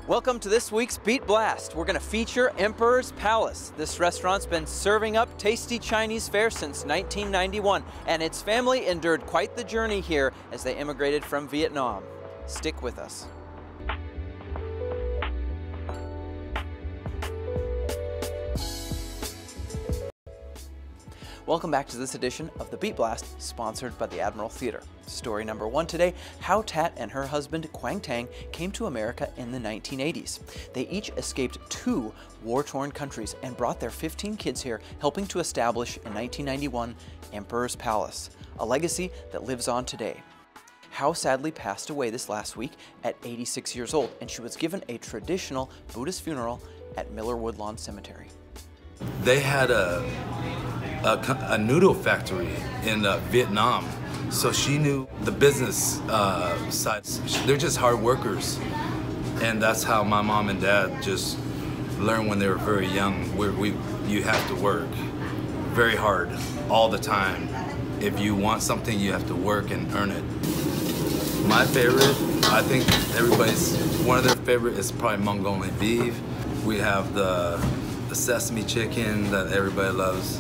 Welcome to this week's Beat Blast. We're going to feature Emperor's Palace. This restaurant's been serving up tasty Chinese fare since 1991, and its family endured quite the journey here as they immigrated from Vietnam. Stick with us. Welcome back to this edition of the Beat Blast, sponsored by the Admiral Theater. Story number 1 today, how Tat and her husband Quang Tang came to America in the 1980s. They each escaped 2 war-torn countries and brought their 15 kids here, helping to establish in 1991 Emperor's Palace, a legacy that lives on today. How sadly passed away this last week at 86 years old, and she was given a traditional Buddhist funeral at Miller Woodlawn Cemetery. They had a noodle factory in Vietnam, so she knew the business side. They're just hard workers, and that's how my mom and dad just learned when they were very young. You have to work very hard all the time. If you want something, you have to work and earn it. My favorite, I think one of their favorite is probably Mongolian beef. We have the sesame chicken that everybody loves.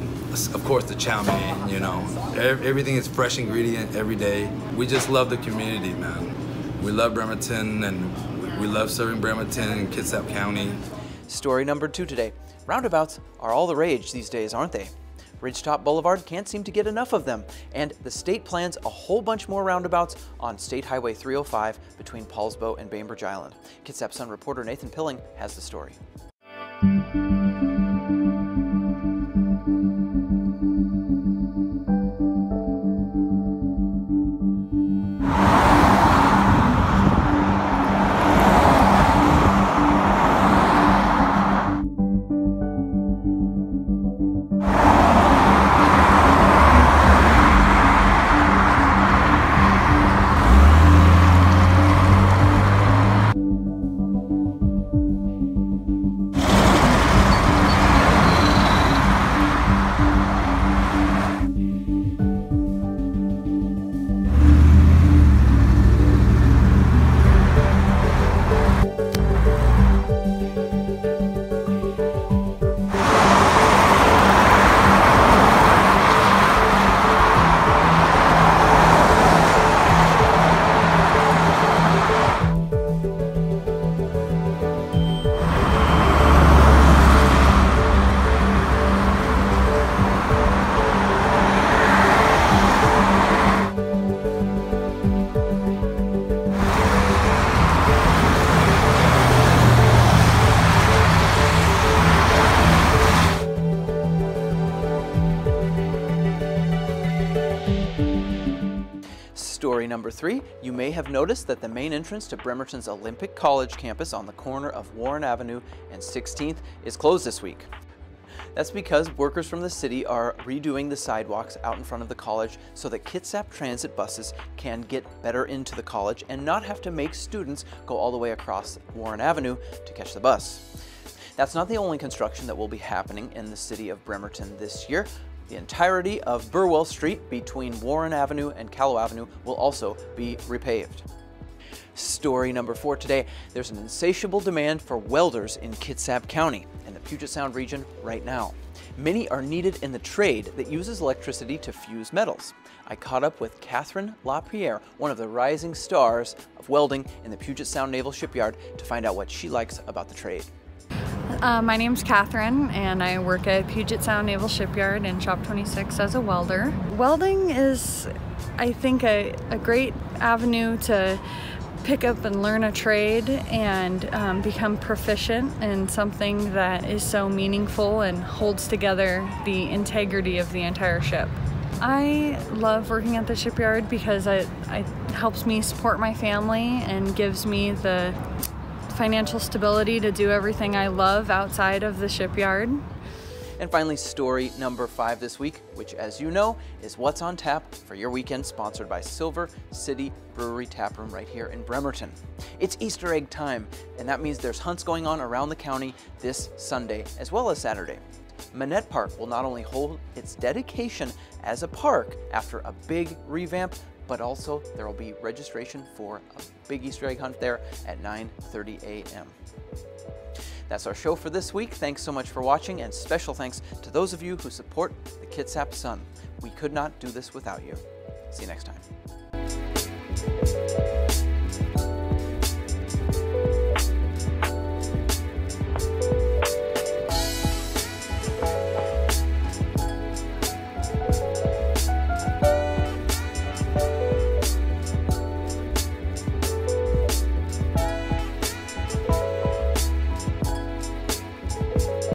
Of course, the chow mein, you know. Everything is fresh ingredient every day. We just love the community, man. We love Bremerton, and we love serving Bremerton and Kitsap County. Story number 2 today. Roundabouts are all the rage these days, aren't they? Ridgetop Boulevard can't seem to get enough of them, and the state plans a whole bunch more roundabouts on State Highway 305 between Paulsbo and Bainbridge Island. Kitsap Sun reporter Nathan Pilling has the story. Story number 3, you may have noticed that the main entrance to Bremerton's Olympic College campus on the corner of Warren Avenue and 16th is closed this week. That's because workers from the city are redoing the sidewalks out in front of the college so that Kitsap transit buses can get better into the college and not have to make students go all the way across Warren Avenue to catch the bus. That's not the only construction that will be happening in the city of Bremerton this year. The entirety of Burwell Street between Warren Avenue and Callow Avenue will also be repaved. Story number 4 today, there's an insatiable demand for welders in Kitsap County in the Puget Sound region right now. Many are needed in the trade that uses electricity to fuse metals. I caught up with Catherine LaPierre, one of the rising stars of welding in the Puget Sound Naval Shipyard, to find out what she likes about the trade. My name's Catherine, and I work at Puget Sound Naval Shipyard in Shop 26 as a welder. Welding is, I think, a great avenue to pick up and learn a trade and become proficient in something that is so meaningful and holds together the integrity of the entire ship. I love working at the shipyard because it helps me support my family and gives me the financial stability to do everything I love outside of the shipyard. And finally, story number 5 this week, which, as you know, is what's on tap for your weekend, sponsored by Silver City Brewery Taproom right here in Bremerton. It's Easter egg time, and that means there's hunts going on around the county this Sunday as well as Saturday. Manette Park will not only hold its dedication as a park after a big revamp, but also there will be registration for a big Easter egg hunt there at 9:30 a.m. That's our show for this week. Thanks so much for watching, and special thanks to those of you who support the Kitsap Sun. We could not do this without you. See you next time.